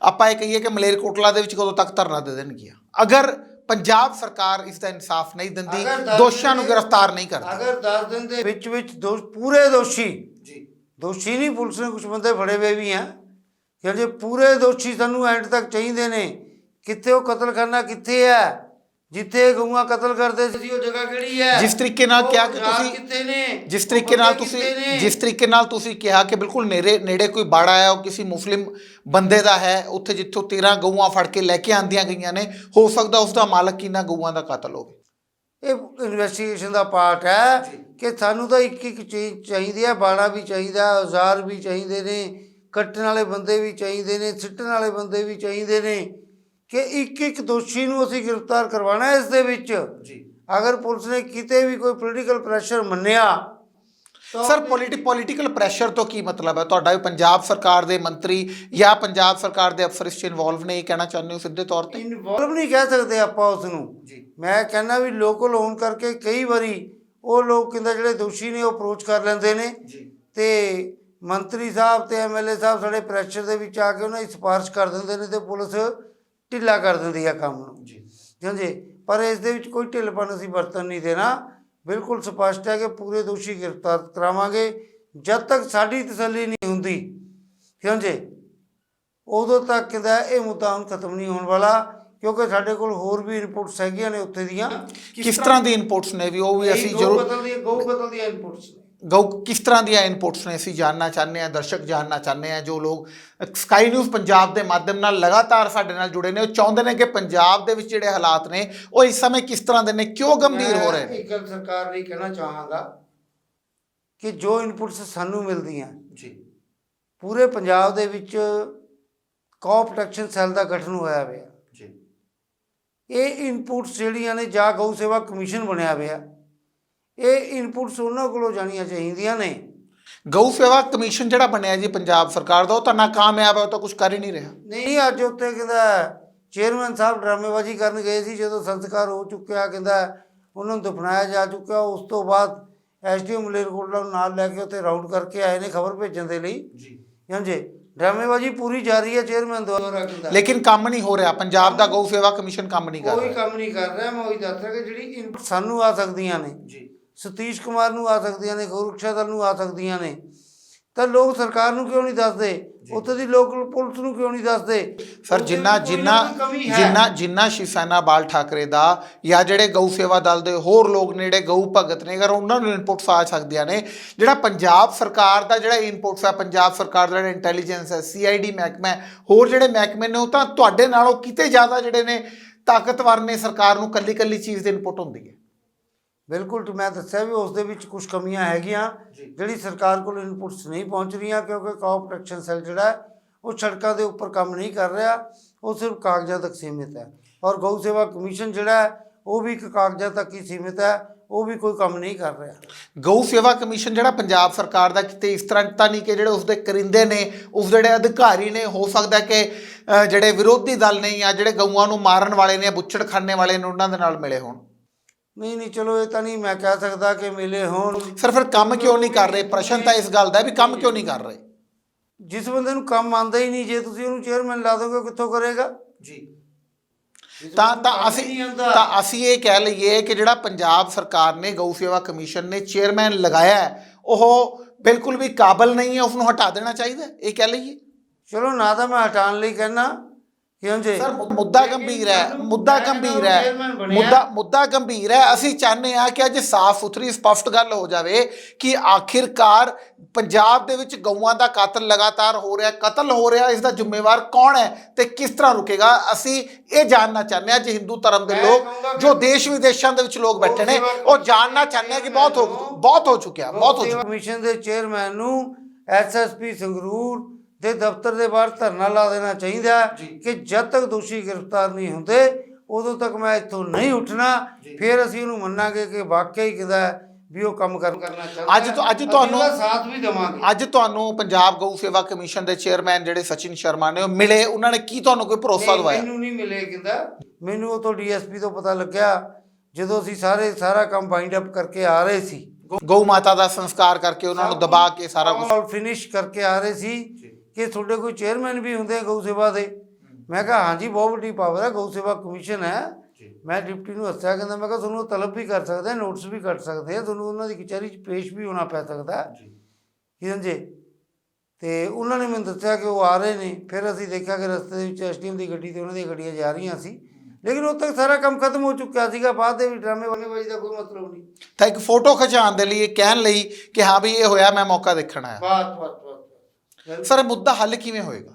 ਆਪਾਂ ਇਹ ਕਹੀਏ ਕਿ ਮਲੇਰਕੋਟਲਾ ਦੇ ਵਿੱਚ ਕਦੋਂ ਤੱਕ ਧਰਨਾ ਦੇ ਦੇਣਗੀਆਂ ਅਗਰ ਪੰਜਾਬ ਸਰਕਾਰ ਇਸ ਦਾ ਇਨਸਾਫ ਨਹੀਂ ਦਿੰਦੀ, ਦੋਸ਼ੀਆਂ ਨੂੰ ਗ੍ਰਿਫਤਾਰ ਨਹੀਂ ਕਰਦੀ। ਅਗਰ 10 ਦਿਨ ਦੇ ਵਿੱਚ ਪੂਰੇ ਦੋਸ਼ੀ ਨਹੀਂ, ਪੁਲਿਸ ਨੇ ਕੁਝ ਬੰਦੇ ਫੜੇ ਹੋਏ ਵੀ ਆ, ਜੇ ਪੂਰੇ ਦੋਸ਼ੀ ਸਾਨੂੰ ਐਂਡ ਤੱਕ ਚਾਹੀਦੇ ਨੇ ਕਿੱਥੇ ਉਹ ਕਤਲਖਾਨਾ ਕਿੱਥੇ ਹੈ? ਜਿੱਥੇ ਗਊਆਂ ਕਤਲ ਕਰਦੇ ਸੀ ਉਹ ਜਗ੍ਹਾ ਕਿਹੜੀ ਹੈ? ਜਿਸ ਤਰੀਕੇ ਨਾਲ ਕਿਹਾ ਕਿ ਔਜ਼ਾਰ ਤੁਸੀਂ ਕਿੱਥੇ ਨੇ? ਜਿਸ ਉਹ ਤਰੀਕੇ ਨਾਲ ਬੰਦੇ ਤੁਸੀਂ ਕਿੱਥੇ ਨੇ? ਜਿਸ ਤਰੀਕੇ ਨਾਲ ਤੁਸੀਂ ਕਿਹਾ ਕਿ ਬਿਲਕੁਲ ਨੇੜੇ ਨੇੜੇ ਕੋਈ ਬਾੜਾ ਹੈ, ਉਹ ਕਿਸੇ ਮੁਸਲਿਮ ਬੰਦੇ ਦਾ ਹੈ, ਉੱਥੇ ਜਿੱਥੋਂ 13 ਗਊਆਂ ਫੜ ਕੇ ਲੈ ਕੇ ਆਂਦੀਆਂ ਗਈਆਂ ਨੇ, ਹੋ ਸਕਦਾ ਉਸ ਦਾ ਮਾਲਕ ਕਿੰਨਾ ਗਊਆਂ ਦਾ ਕਾਤਲ ਹੋਵੇ। ਇਹ ਇਨਵੈਸਟੀਗੇਸ਼ਨ ਦਾ ਪਾਰਟ ਹੈ ਕਿ ਸਾਨੂੰ ਤਾਂ ਇੱਕ ਇੱਕ ਚੀਜ਼ ਚਾਹੀਦੀ ਹੈ। ਬਾੜਾ ਵੀ ਚਾਹੀਦਾ, ਔਜ਼ਾਰ ਵੀ ਚਾਹੀਦੇ ਨੇ, ਕੱਟਣ ਵਾਲੇ ਬੰਦੇ ਵੀ ਚਾਹੀਦੇ ਨੇ, ਸਿੱਟਣ ਵਾਲੇ ਬੰਦੇ ਵੀ ਚਾਹੀਦੇ ਨੇ, ਕਿ ਇੱਕ ਇੱਕ ਦੋਸ਼ੀ ਨੂੰ ਅਸੀਂ ਗ੍ਰਿਫਤਾਰ ਕਰਵਾਉਣਾ ਇਸ ਦੇ ਵਿੱਚ। ਅਗਰ ਪੁਲਿਸ ਨੇ ਕਿਤੇ ਵੀ ਕੋਈ ਪੋਲੀਟੀਕਲ ਪ੍ਰੈਸ਼ਰ ਮੰਨਿਆ ਸਰ, ਪੋਲੀਟੀਕਲ ਪ੍ਰੈਸ਼ਰ ਤੋਂ ਕੀ ਮਤਲਬ ਹੈ ਤੁਹਾਡਾ? ਵੀ ਪੰਜਾਬ ਸਰਕਾਰ ਦੇ ਮੰਤਰੀ ਜਾਂ ਪੰਜਾਬ ਸਰਕਾਰ ਦੇ ਅਫਸਰ ਇਸ 'ਚ ਇਨਵੋਲਵ ਨੇ, ਇਹ ਕਹਿਣਾ ਚਾਹੁੰਦੇ ਹੋ ਸਿੱਧੇ ਤੌਰ ਤੇ? ਇਨਵੋਲਵ ਨਹੀਂ ਕਹਿ ਸਕਦੇ ਆਪਾਂ ਉਸ ਨੂੰ। ਮੈਂ ਕਹਿੰਦਾ ਵੀ ਲੋਕਲ ਹੋਣ ਕਰਕੇ ਕਈ ਵਾਰੀ ਉਹ ਲੋਕ ਕਹਿੰਦਾ ਜਿਹੜੇ ਦੋਸ਼ੀ ਨੇ ਉਹ ਅਪਰੋਚ ਕਰ ਲੈਂਦੇ ਨੇ, ਤੇ ਮੰਤਰੀ ਸਾਹਿਬ ਤੇ ਐਮਐਲਏ ਸਾਹਿਬ ਸਾਡੇ ਪ੍ਰੈਸ਼ਰ ਦੇ ਵਿੱਚ ਆ ਕੇ ਉਹਨਾਂ ਦੀ ਸਿਫਾਰਿਸ਼ ਕਰ ਦਿੰਦੇ ਨੇ, ਤੇ ਪੁਲਿਸ ਢਿੱਲਾ ਕਰ ਦਿੰਦੀ ਆ ਕੰਮ ਨੂੰ। ਹਾਂਜੀ, ਪਰ ਇਸ ਦੇ ਵਿੱਚ ਕੋਈ ਢਿੱਲਪਨ ਅਸੀਂ ਵਰਤਣ ਨਹੀਂ ਦੇਣਾ। ਬਿਲਕੁਲ ਸਪਸ਼ਟ ਹੈ ਕਿ ਪੂਰੇ ਦੋਸ਼ੀ ਗ੍ਰਿਫਤਾਰ ਕਰਾਵਾਂਗੇ। ਜਦ ਤੱਕ ਸਾਡੀ ਤਸੱਲੀ ਨਹੀਂ ਹੁੰਦੀ, ਹਾਂਜੀ, ਉਦੋਂ ਤੱਕ ਕਹਿੰਦਾ ਇਹ ਮੁੱਦਾ ਹੁਣ ਖਤਮ ਨਹੀਂ ਹੋਣ ਵਾਲਾ, ਕਿਉਂਕਿ ਸਾਡੇ ਕੋਲ ਹੋਰ ਵੀ ਇਨਪੁਟਸ ਹੈਗੀਆਂ ਨੇ ਉੱਥੇ ਦੀਆਂ। ਕਿਸ ਤਰ੍ਹਾਂ ਦੀ ਇਨਪੁਟਸ ਨੇ ਵੀ ਉਹ ਵੀ ਅਸੀਂ ਜ਼ਰੂਰ ਗਊ ਕਤਲ ਦੀਆਂ ਇਨਪੁਟਸ ਨੇ। ਕਿਸ ਤਰ੍ਹਾਂ ਦੀਆਂ ਇਨਪੁਟਸ ਨੇ ਅਸੀਂ ਜਾਣਨਾ ਚਾਹੁੰਦੇ ਹਾਂ, ਦਰਸ਼ਕ ਜਾਣਨਾ ਚਾਹੁੰਦੇ ਹਾਂ। ਜੋ ਲੋਕ ਸਕਾਈ ਨਿਊਜ਼ ਪੰਜਾਬ ਦੇ ਮਾਧਿਅਮ ਨਾਲ ਲਗਾਤਾਰ ਸਾਡੇ ਨਾਲ ਜੁੜੇ ਨੇ, ਉਹ ਚਾਹੁੰਦੇ ਨੇ ਕਿ ਪੰਜਾਬ ਦੇ ਵਿੱਚ ਜਿਹੜੇ ਹਾਲਾਤ ਨੇ ਉਹ ਇਸ ਸਮੇਂ ਕਿਸ ਤਰ੍ਹਾਂ ਦੇ ਨੇ, ਕਿਉਂ ਗੰਭੀਰ ਹੋ ਰਹੇ ਨੇ। ਇੱਕ ਗੱਲ ਸਰਕਾਰ ਲਈ ਕਹਿਣਾ ਚਾਹਾਂਗਾ ਕਿ ਜੋ ਇਨਪੁਟਸ ਸਾਨੂੰ ਮਿਲਦੀਆਂ ਪੂਰੇ ਪੰਜਾਬ ਦੇ ਵਿੱਚ ਕੌ ਪ੍ਰੋਟੈਕਸ਼ਨ ਸੈੱਲ ਦਾ ਗਠਨ ਹੋਇਆ ਹੋਇਆ। ਇਹ ਇਨਪੁਟਸ ਜਿਹੜੀਆਂ ਨੇ, ਜਾਂ ਗਊ ਸੇਵਾ ਕਮਿਸ਼ਨ ਬਣਿਆ ਹੋਇਆ, ਇਹ ਇਨਪੁਟਸ ਉਹਨਾਂ ਕੋਲੋਂ ਜਾਣੀਆਂ ਚਾਹੀਦੀਆਂ ਨੇ। ਗਊ ਸੇਵਾ ਕਮਿਸ਼ਨ ਜਿਹੜਾ ਬਣਿਆ ਜੀ ਪੰਜਾਬ ਸਰਕਾਰ ਦਾ, ਉਹ ਤਾਂ ਨਾਕਾਮਯਾਬ ਹੈ, ਉਹ ਤਾਂ ਕੁਝ ਕਰ ਹੀ ਨਹੀਂ ਰਿਹਾ। ਨਹੀਂ, ਅੱਜ ਉੱਥੇ ਕਹਿੰਦਾ ਚੇਅਰਮੈਨ ਸਾਹਿਬ ਡਰਾਮੇਬਾਜ਼ੀ ਕਰਨ ਗਏ ਸੀ, ਜਦੋਂ ਸੰਸਕਾਰ ਹੋ ਚੁੱਕਿਆ ਕਹਿੰਦਾ ਉਹਨਾਂ ਨੂੰ ਦਫਨਾਇਆ ਜਾ ਚੁੱਕਿਆ। ਉਸ ਤੋਂ ਬਾਅਦ ਐਸਡੀਓ ਮਲੇਰਕੋਟਲਾ ਨੂੰ ਨਾਲ ਲੈ ਕੇ ਉੱਥੇ ਰਾਊਂਡ ਕਰਕੇ ਆਏ ਨੇ ਖਬਰ ਭੇਜਣ ਦੇ ਲਈ। ਹਾਂਜੀ, ਡਰਾਮੇਬਾਜ਼ੀ ਪੂਰੀ ਜਾਰੀ ਹੈ ਚੇਅਰਮੈਨ ਦੁਆਰਾ। ਲੇਕਿਨ ਕੰਮ ਨਹੀਂ ਹੋ ਰਿਹਾ, ਪੰਜਾਬ ਦਾ ਗਊ ਸੇਵਾ ਕਮਿਸ਼ਨ ਕੰਮ ਨਹੀਂ ਕਰ ਰਿਹਾ। ਕੋਈ ਕੰਮ ਨਹੀਂ ਕਰ ਰਿਹਾ। ਮੈਂ ਉਹੀ ਦੱਸ ਰਿਹਾ ਕਿ ਜਿਹੜੀ ਇਨਪੁਟ ਸਾਨੂੰ ਆ ਸਕਦੀਆਂ ਨੇ, ਸਤੀਸ਼ ਕੁਮਾਰ ਨੂੰ ਆ ਸਕਦੀਆਂ ਨੇ, ਗਊਰਕਸ਼ਾ ਦਲ ਨੂੰ ਆ ਸਕਦੀਆਂ ਨੇ, ਤਾਂ ਲੋਕ ਸਰਕਾਰ ਨੂੰ ਕਿਉਂ ਨਹੀਂ ਦੱਸਦੇ? ਉੱਥੇ ਦੀ ਲੋਕਲ ਪੁਲਿਸ ਨੂੰ ਕਿਉਂ ਨਹੀਂ ਦੱਸਦੇ? ਸਰ, ਜਿੰਨਾ ਸ਼ਿਵ ਸੈਨਾ ਬਾਲ ਠਾਕਰੇ ਦਾ ਜਾਂ ਜਿਹੜੇ ਗਊ ਸੇਵਾ ਦਲ ਦੇ ਹੋਰ ਲੋਕ ਨੇ, ਜਿਹੜੇ ਗਊ ਭਗਤ ਨੇ, ਅਗਰ ਉਹਨਾਂ ਨੂੰ ਇਨਪੁਟਸ ਆ ਸਕਦੀਆਂ ਨੇ, ਜਿਹੜਾ ਪੰਜਾਬ ਸਰਕਾਰ ਦਾ ਜਿਹੜਾ ਇਨਪੁਟਸ ਹੈ, ਪੰਜਾਬ ਸਰਕਾਰ ਦਾ ਜਿਹੜਾ ਇੰਟੈਲੀਜੈਂਸ ਹੈ, CID ਮਹਿਕਮਾ ਹੈ, ਹੋਰ ਜਿਹੜੇ ਮਹਿਕਮੇ ਨੇ, ਉਹ ਤਾਂ ਤੁਹਾਡੇ ਨਾਲੋਂ ਕਿਤੇ ਜ਼ਿਆਦਾ ਜਿਹੜੇ ਨੇ ਤਾਕਤਵਰ ਨੇ। ਸਰਕਾਰ ਨੂੰ ਕੱਲੀ ਕੱਲੀ ਚੀਜ਼ ਦੀ ਇਨਪੁਟ ਹੁੰਦੀ ਹੈ। ਬਿਲਕੁਲ, ਮੈਂ ਦੱਸਿਆ ਵੀ ਉਸ ਦੇ ਵਿੱਚ ਕੁਝ ਕਮੀਆਂ ਹੈਗੀਆਂ ਜਿਹੜੀ ਸਰਕਾਰ ਕੋਲ ਇਨਪੁਟਸ ਨਹੀਂ ਪਹੁੰਚ ਰਹੀਆਂ, ਕਿਉਂਕਿ ਕੌ ਪ੍ਰੋਟੈਕਸ਼ਨ ਸੈੱਲ ਜਿਹੜਾ ਉਹ ਸੜਕਾਂ ਦੇ ਉੱਪਰ ਕੰਮ ਨਹੀਂ ਕਰ ਰਿਹਾ, ਉਹ ਸਿਰਫ ਕਾਗਜ਼ਾਂ ਤੱਕ ਸੀਮਿਤ ਹੈ। ਔਰ ਗਊ ਸੇਵਾ ਕਮਿਸ਼ਨ ਜਿਹੜਾ ਉਹ ਵੀ ਇੱਕ ਕਾਗਜ਼ਾਂ ਤੱਕ ਹੀ ਸੀਮਿਤ ਹੈ, ਉਹ ਵੀ ਕੋਈ ਕੰਮ ਨਹੀਂ ਕਰ ਰਿਹਾ। ਗਊ ਸੇਵਾ ਕਮਿਸ਼ਨ ਜਿਹੜਾ ਪੰਜਾਬ ਸਰਕਾਰ ਦਾ, ਕਿਤੇ ਇਸ ਤਰ੍ਹਾਂ ਤਾਂ ਨਹੀਂ ਕਿ ਜਿਹੜੇ ਉਸਦੇ ਕਰਿੰਦੇ ਨੇ, ਉਸ ਜਿਹੜੇ ਅਧਿਕਾਰੀ ਨੇ, ਹੋ ਸਕਦਾ ਕਿ ਜਿਹੜੇ ਵਿਰੋਧੀ ਦਲ ਨੇ ਜਾਂ ਜਿਹੜੇ ਗਊਆਂ ਨੂੰ ਮਾਰਨ ਵਾਲੇ ਨੇ, ਬੁੱਚੜਖਾਨੇ ਵਾਲੇ ਨੇ, ਉਹਨਾਂ ਦੇ ਨਾਲ ਮਿਲੇ ਹੋਣ? ਨਹੀਂ, ਚਲੋ ਇਹ ਤਾਂ ਨਹੀਂ ਮੈਂ ਕਹਿ ਸਕਦਾ ਕਿ ਮਿਲੇ ਹੋਣ। ਸਰ, ਫਿਰ ਕੰਮ ਕਿਉਂ ਨਹੀਂ ਕਰ ਰਹੇ? ਪ੍ਰਸ਼ਨ ਤਾਂ ਇਸ ਗੱਲ ਦਾ ਵੀ ਕੰਮ ਕਿਉਂ ਨਹੀਂ ਕਰ ਰਹੇ? ਜਿਸ ਬੰਦੇ ਨੂੰ ਕੰਮ ਆਉਂਦਾ ਹੀ ਨਹੀਂ, ਜੇ ਤੁਸੀਂ ਉਹਨੂੰ ਚੇਅਰਮੈਨ ਲਾ ਦੋਗੇ ਕਿੱਥੋਂ ਕਰੇਗਾ ਜੀ? ਤਾਂ ਅਸੀਂ ਇਹ ਕਹਿ ਲਈਏ ਕਿ ਜਿਹੜਾ ਪੰਜਾਬ ਸਰਕਾਰ ਨੇ ਗਊ ਸੇਵਾ ਕਮਿਸ਼ਨ ਨੇ ਚੇਅਰਮੈਨ ਲਗਾਇਆ, ਉਹ ਬਿਲਕੁਲ ਵੀ ਕਾਬਲ ਨਹੀਂ ਹੈ, ਉਸਨੂੰ ਹਟਾ ਦੇਣਾ ਚਾਹੀਦਾ, ਇਹ ਕਹਿ ਲਈਏ? ਚਲੋ, ਨਾ ਤਾਂ ਮੈਂ ਹਟਾਉਣ ਲਈ ਕਹਿਣਾ। ਸਰ, ਮੁੱਦਾ ਗੰਭੀਰ ਹੈ, ਮੁੱਦਾ ਗੰਭੀਰ ਹੈ। ਅਸੀਂ ਚਾਹੁੰਦੇ ਹਾਂ ਕਿ ਅੱਜ ਸਾਫ਼ ਸੁਥਰੀ ਸਪਸ਼ਟ ਗੱਲ ਹੋ ਜਾਵੇ ਕਿ ਆਖਿਰਕਾਰ ਪੰਜਾਬ ਦੇ ਵਿੱਚ ਗਊਆਂ ਦਾ ਕਾਤਲ ਲਗਾਤਾਰ ਹੋ ਰਿਹਾ, ਕਤਲ ਹੋ ਰਿਹਾ, ਇਸ ਦਾ ਜ਼ਿੰਮੇਵਾਰ ਕੌਣ ਹੈ ਤੇ ਕਿਸ ਤਰ੍ਹਾਂ ਰੁਕੇਗਾ? ਅਸੀਂ ਇਹ ਜਾਣਨਾ ਚਾਹੁੰਦੇ ਹਾਂ। ਜੇ ਹਿੰਦੂ ਧਰਮ ਦੇ ਲੋਕ, ਜੋ ਦੇਸ਼ ਵਿਦੇਸ਼ਾਂ ਦੇ ਵਿੱਚ ਲੋਕ ਬੈਠੇ ਨੇ, ਉਹ ਜਾਣਨਾ ਚਾਹੁੰਦੇ ਆ ਕਿ ਬਹੁਤ ਹੋ ਚੁੱਕਿਆ। ਕਮਿਸ਼ਨ ਦੇ ਚੇਅਰਮੈਨ ਨੂੰ SSP ਸੰਗਰੂਰ ਦੇ ਦਫ਼ਤਰ ਦੇ ਬਾਹਰ ਧਰਨਾ ਲਾ ਦੇਣਾ ਚਾਹੀਦਾ ਕਿ ਜਦ ਤੱਕ ਦੋਸ਼ੀ ਗ੍ਰਿਫਤਾਰ ਨਹੀਂ ਹੁੰਦੇ ਉਦੋਂ ਤੱਕ ਮੈਂ ਇੱਥੋਂ ਨਹੀਂ ਉੱਠਣਾ। ਫਿਰ ਅਸੀਂ ਉਹਨੂੰ ਮੰਨਾਂਗੇ ਕਿ ਵਾਕਿਆ ਹੀ ਕਹਿੰਦਾ ਵੀ ਉਹ ਕੰਮ ਕਰਨਾ ਚਾਹੁੰਦਾ। ਅੱਜ ਤੁਹਾਨੂੰ ਸਾਥ ਵੀ ਦੇਵਾਂਗੇ। ਅੱਜ ਤੁਹਾਨੂੰ ਪੰਜਾਬ ਗਊ ਸੇਵਾ ਕਮਿਸ਼ਨ ਦੇ ਚੇਅਰਮੈਨ ਜਿਹੜੇ ਸਚਿਨ ਸ਼ਰਮਾ ਨੇ, ਉਹ ਮਿਲੇ? ਉਹਨਾਂ ਨੇ ਕੀ ਤੁਹਾਨੂੰ ਕੋਈ ਭਰੋਸਾ ਦਵਾਇਆ? ਮੈਨੂੰ ਨਹੀਂ ਮਿਲੇ ਕਹਿੰਦਾ। ਮੈਨੂੰ ਉਹ ਤੋਂ DSP ਤੋਂ ਪਤਾ ਲੱਗਿਆ ਜਦੋਂ ਅਸੀਂ ਸਾਰਾ ਕੰਮ ਬਾਈਂਡ ਅਪ ਕਰਕੇ ਆ ਰਹੇ ਸੀ, ਗਊ ਮਾਤਾ ਦਾ ਸੰਸਕਾਰ ਕਰਕੇ, ਉਹਨਾਂ ਨੂੰ ਦਬਾ ਕੇ ਸਾਰਾ ਕੁਝ ਫਿਨਿਸ਼ ਕਰਕੇ ਆ ਰਹੇ ਸੀ, ਕਿ ਤੁਹਾਡੇ ਕੋਈ ਚੇਅਰਮੈਨ ਵੀ ਹੁੰਦੇ ਗਊ ਸੇਵਾ ਦੇ? ਮੈਂ ਕਿਹਾ ਹਾਂਜੀ, ਬਹੁਤ ਵੱਡੀ ਪਾਵਰ ਹੈ, ਗਊ ਸੇਵਾ ਕਮਿਸ਼ਨ ਹੈ। ਮੈਂ ਡਿਪਟੀ ਨੂੰ ਹੱਸਿਆ, ਕਹਿੰਦਾ ਮੈਂ ਕਿਹਾ ਤੁਹਾਨੂੰ ਉਹ ਤਲਬ ਵੀ ਕਰ ਸਕਦੇ, ਨੋਟਿਸ ਵੀ ਕੱਟ ਸਕਦੇ ਆ, ਤੁਹਾਨੂੰ ਉਹਨਾਂ ਦੀ ਕਚਹਿਰੀ 'ਚ ਪੇਸ਼ ਵੀ ਹੋਣਾ ਪੈ ਸਕਦਾ। ਹਾਂਜੀ, ਤੇ ਉਹਨਾਂ ਨੇ ਮੈਨੂੰ ਦੱਸਿਆ ਕਿ ਉਹ ਆ ਰਹੇ ਨੇ। ਫਿਰ ਅਸੀਂ ਦੇਖਿਆ ਕਿ ਰਸਤੇ ਦੇ ਵਿੱਚ ਐਸਡੀਐਮ ਦੀ ਗੱਡੀ ਤੇ ਉਹਨਾਂ ਦੀਆਂ ਗੱਡੀਆਂ ਜਾ ਰਹੀਆਂ ਸੀ, ਲੇਕਿਨ ਉਦੋਂ ਤੱਕ ਸਾਰਾ ਕੰਮ ਖਤਮ ਹੋ ਚੁੱਕਿਆ ਸੀਗਾ। ਬਾਅਦ ਦੇ ਵਿੱਚ ਡਰਾਮੇਬਾਜ਼ੀ ਦਾ ਕੋਈ ਮਤਲਬ ਨਹੀਂ। ਤਾਂ ਇੱਕ ਫੋਟੋ ਖਿਚਾਉਣ ਦੇ ਲਈ, ਇਹ ਕਹਿਣ ਲਈ ਕਿ ਹਾਂ ਵੀ ਇਹ ਹੋਇਆ, ਮੈਂ ਮੌਕਾ ਦੇਖਣ ਆਇਆ। ਬਸ ਸਰ, ਇਹ ਮੁੱਦਾ ਹੱਲ ਕਿਵੇਂ ਹੋਏਗਾ?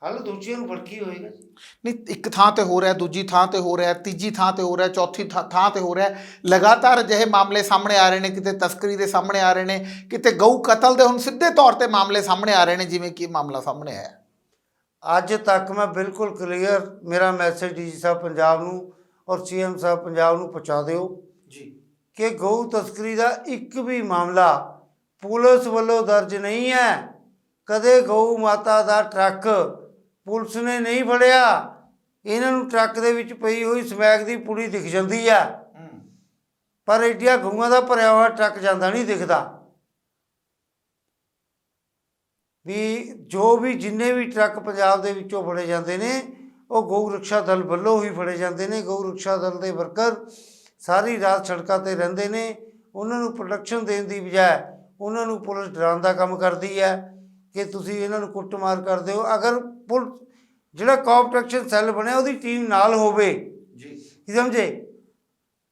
ਹੱਲ ਦੋਸ਼ੀਆਂ ਨੂੰ ਫੜਕੀ ਹੋਏਗਾ ਜੀ। ਨਹੀਂ, ਇੱਕ ਥਾਂ ਤੇ ਹੋ ਰਿਹਾ, ਦੂਜੀ ਥਾਂ ਤੇ ਹੋ ਰਿਹਾ, ਤੀਜੀ ਥਾਂ ਤੇ ਹੋ ਰਿਹਾ, ਚੌਥੀ ਥਾਂ ਤੇ ਹੋ ਰਿਹਾ। ਲਗਾਤਾਰ ਅਜਿਹੇ ਮਾਮਲੇ ਸਾਹਮਣੇ ਆ ਰਹੇ ਨੇ, ਕਿਤੇ ਤਸਕਰੀ ਦੇ ਸਾਹਮਣੇ ਆ ਰਹੇ ਨੇ, ਕਿਤੇ ਗਊ ਕਤਲ ਦੇ ਹੁਣ ਸਿੱਧੇ ਤੌਰ ਤੇ ਮਾਮਲੇ ਸਾਹਮਣੇ ਆ ਰਹੇ ਨੇ, ਜਿਵੇਂ ਕਿ ਮਾਮਲਾ ਸਾਹਮਣੇ ਆਇਆ। ਅੱਜ ਤੱਕ ਮੈਂ ਬਿਲਕੁਲ ਕਲੀਅਰ, ਮੇਰਾ ਮੈਸੇਜ ਡੀਜੀ ਸਾਹਿਬ ਪੰਜਾਬ ਨੂੰ ਔਰ ਸੀਐਮ ਸਾਹਿਬ ਪੰਜਾਬ ਨੂੰ ਪਹੁੰਚਾ ਦਿਓ ਜੀ ਕਿ ਗਊ ਤਸਕਰੀ ਦਾ ਇੱਕ ਵੀ ਮਾਮਲਾ ਪੁਲਿਸ ਵੱਲੋਂ ਦਰਜ ਨਹੀਂ ਹੈ। ਕਦੇ ਗਊ ਮਾਤਾ ਦਾ ਟਰੱਕ ਪੁਲਿਸ ਨੇ ਨਹੀਂ ਫੜਿਆ। ਇਹਨਾਂ ਨੂੰ ਟਰੱਕ ਦੇ ਵਿੱਚ ਪਈ ਹੋਈ ਸਮੈਕ ਦੀ ਪੁੜੀ ਦਿਖ ਜਾਂਦੀ ਆ, ਪਰ ਏਡੀਆਂ ਗਊਆਂ ਦਾ ਭਰਿਆ ਹੋਇਆ ਟਰੱਕ ਜਾਂਦਾ ਨਹੀਂ ਦਿਖਦਾ। ਵੀ ਜੋ ਵੀ ਜਿੰਨੇ ਵੀ ਟਰੱਕ ਪੰਜਾਬ ਦੇ ਵਿੱਚੋਂ ਫੜੇ ਜਾਂਦੇ ਨੇ, ਉਹ ਗਊ ਰਕਸ਼ਾ ਦਲ ਵੱਲੋਂ ਹੀ ਫੜੇ ਜਾਂਦੇ ਨੇ। ਗਊ ਰਕਸ਼ਾ ਦਲ ਦੇ ਵਰਕਰ ਸਾਰੀ ਰਾਤ ਸੜਕਾਂ 'ਤੇ ਰਹਿੰਦੇ ਨੇ। ਉਹਨਾਂ ਨੂੰ ਪ੍ਰੋਟੈਕਸ਼ਨ ਦੇਣ ਦੀ ਬਜਾਏ ਉਹਨਾਂ ਨੂੰ ਪੁਲਿਸ ਡਰਾਉਣ ਦਾ ਕੰਮ ਕਰਦੀ ਹੈ ਕਿ ਤੁਸੀਂ ਇਹਨਾਂ ਨੂੰ ਕੁੱਟਮਾਰ ਕਰਦੇ ਹੋ। ਅਗਰ ਜਿਹੜਾ ਕੌਪ ਪ੍ਰੋਟੈਕਸ਼ਨ ਸੈੱਲ ਬਣਿਆ ਉਹਦੀ ਟੀਮ ਨਾਲ ਹੋਵੇ ਜੀ, ਕੀ ਸਮਝੇ,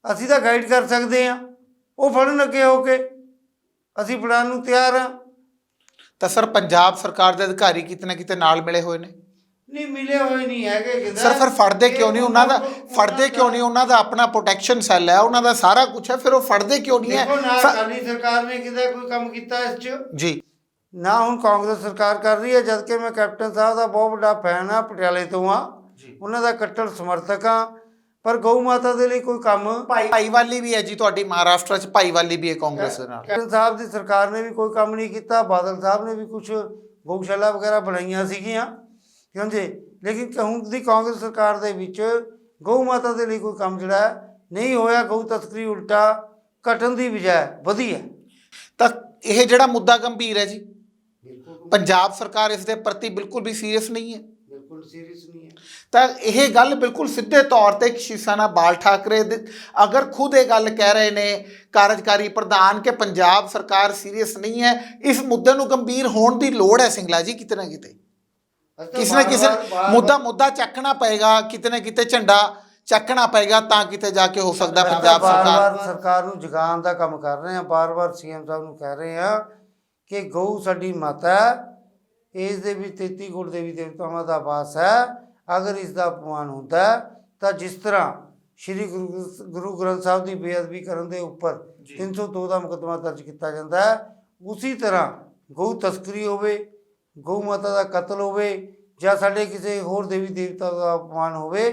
ਅਸੀਂ ਤਾਂ ਗਾਈਡ ਕਰ ਸਕਦੇ ਹਾਂ। ਉਹ ਫੜਨ ਅੱਗੇ ਹੋ ਕੇ, ਅਸੀਂ ਫੜਾਉਣ ਨੂੰ ਤਿਆਰ ਹਾਂ। ਤਾਂ ਸਰ, ਪੰਜਾਬ ਸਰਕਾਰ ਦੇ ਅਧਿਕਾਰੀ ਕਿਤੇ ਨਾ ਕਿਤੇ ਨਾਲ ਮਿਲੇ ਹੋਏ ਨੇ? ਨਹੀਂ, ਮਿਲੇ ਹੋਏ ਨਹੀਂ ਹੈਗੇ ਸਰ, ਫਿਰ ਫੜਦੇ ਕਿਉਂ ਨਹੀਂ? ਉਹਨਾਂ ਦਾ ਆਪਣਾ ਪ੍ਰੋਟੈਕਸ਼ਨ ਸੈੱਲ ਹੈ, ਉਹਨਾਂ ਦਾ ਸਾਰਾ ਕੁਝ ਹੈ, ਫਿਰ ਉਹ ਫੜਦੇ ਕਿਉਂ ਨਹੀਂ ਹੈ? ਨਾ ਅਕਾਲੀ ਸਰਕਾਰ ਨੇ ਕਿਤੇ ਕੋਈ ਕੰਮ ਕੀਤਾ ਇਸ 'ਚ ਜੀ, ਨਾ ਹੁਣ ਕਾਂਗਰਸ ਸਰਕਾਰ ਕਰ ਰਹੀ ਹੈ। ਜਦ ਕਿ ਮੈਂ ਕੈਪਟਨ ਸਾਹਿਬ ਦਾ ਬਹੁਤ ਵੱਡਾ ਫੈਨ ਆ, ਪਟਿਆਲੇ ਤੋਂ ਆ, ਉਹਨਾਂ ਦਾ ਕੱਟੜ ਸਮਰਥਕ ਆ, ਪਰ ਗਊ ਮਾਤਾ ਦੇ ਲਈ ਕੋਈ ਕੰਮ। ਭਾਈਵਾਲੀ ਵੀ ਹੈ ਜੀ ਤੁਹਾਡੀ, ਮਹਾਰਾਸ਼ਟਰ 'ਚ ਭਾਈਵਾਲੀ ਵੀ ਹੈ ਕਾਂਗਰਸ ਦੇ ਨਾਲ। ਕੈਪਟਨ ਸਾਹਿਬ ਦੀ ਸਰਕਾਰ ਨੇ ਵੀ ਕੋਈ ਕੰਮ ਨਹੀਂ ਕੀਤਾ। ਬਾਦਲ ਸਾਹਿਬ ਨੇ ਵੀ ਕੁਝ ਗਊਸ਼ਾਲਾ ਵਗੈਰਾ ਬਣਾਈਆਂ ਸੀਗੀਆਂ, ਸਮਝੇ, ਲੇਕਿਨ ਹੁਣ ਦੀ ਕਾਂਗਰਸ ਸਰਕਾਰ ਦੇ ਵਿੱਚ ਗਊ ਮਾਤਾ ਦੇ ਲਈ ਕੋਈ ਕੰਮ ਜਿਹੜਾ ਨਹੀਂ ਹੋਇਆ। ਗਊ ਤਸਕਰੀ ਉਲਟਾ ਘਟਣ ਦੀ ਬਜਾਏ ਵਧੀ ਹੈ। ਤਾਂ ਇਹ ਜਿਹੜਾ ਮੁੱਦਾ ਗੰਭੀਰ ਹੈ ਜੀ, ਪੰਜਾਬ ਸਰਕਾਰ ਇਸ ਦੇ ਪ੍ਰਤੀ ਬਿਲਕੁਲ ਵੀ ਸੀਰੀਅਸ ਨਹੀਂ ਹੈ। ਬਿਲਕੁਲ ਸੀਰੀਅਸ ਨਹੀਂ ਹੈ। ਤਾਂ ਇਹ ਗੱਲ ਬਿਲਕੁਲ ਸਿੱਧੇ ਤੌਰ ਤੇ ਸ਼ਿਵ ਸੈਨਾ ਬਾਲ ਠਾਕਰੇ ਅਗਰ ਖੁਦ ਇਹ ਗੱਲ ਕਹਿ ਰਹੇ ਨੇ ਕਾਰਜਕਾਰੀ ਪ੍ਰਧਾਨ ਕਿ ਪੰਜਾਬ ਸਰਕਾਰ ਸੀਰੀਅਸ ਨਹੀਂ ਹੈ, ਇਸ ਮੁੱਦੇ ਨੂੰ ਗੰਭੀਰ ਹੋਣ ਦੀ ਲੋੜ ਹੈ ਸਿੰਗਲਾ ਜੀ। ਕਿਤੇ ਨਾ ਕਿਤੇ ਕਿਸੇ ਨਾ ਕਿਸੇ ਮੁੱਦਾ ਚੱਕਣਾ ਪਏਗਾ, ਕਿਤੇ ਨਾ ਕਿਤੇ ਝੰਡਾ ਚੱਕਣਾ ਪਏਗਾ, ਤਾਂ ਕਿਤੇ ਜਾ ਕੇ ਹੋ ਸਕਦਾ ਪੰਜਾਬ ਸਰਕਾਰ ਨੂੰ ਜਗਾਉਣ ਦਾ ਕੰਮ ਕਰ ਰਹੇ ਹਾਂ। ਬਾਰ-ਬਾਰ ਸੀਐਮ ਸਾਹਿਬ ਨੂੰ ਕਹਿ ਰਹੇ ਹਾਂ ਕਿ ਗਊ ਸਾਡੀ ਮਾਤਾ ਹੈ, ਇਸ ਦੇ ਵਿੱਚ 33 ਕੋਟ ਦੇਵੀ ਦੇਵਤਾਵਾਂ ਦਾ ਵਾਸ ਹੈ। ਅਗਰ ਇਸ ਦਾ ਅਪਮਾਨ ਹੁੰਦਾ ਤਾਂ ਜਿਸ ਤਰ੍ਹਾਂ ਸ਼੍ਰੀ ਗੁਰੂ ਗ੍ਰੰਥ ਸਾਹਿਬ ਦੀ ਬੇਅਦਬੀ ਕਰਨ ਦੇ ਉੱਪਰ 302 ਦਾ ਮੁਕੱਦਮਾ ਦਰਜ ਕੀਤਾ ਜਾਂਦਾ ਹੈ, ਉਸੇ ਤਰ੍ਹਾਂ ਗਊ ਤਸਕਰੀ ਹੋਵੇ, ਗਊ ਮਾਤਾ ਦਾ ਕਤਲ ਹੋਵੇ, ਜਾਂ ਸਾਡੇ ਕਿਸੇ ਹੋਰ ਦੇਵੀ ਦੇਵਤਾ ਦਾ ਅਪਮਾਨ ਹੋਵੇ,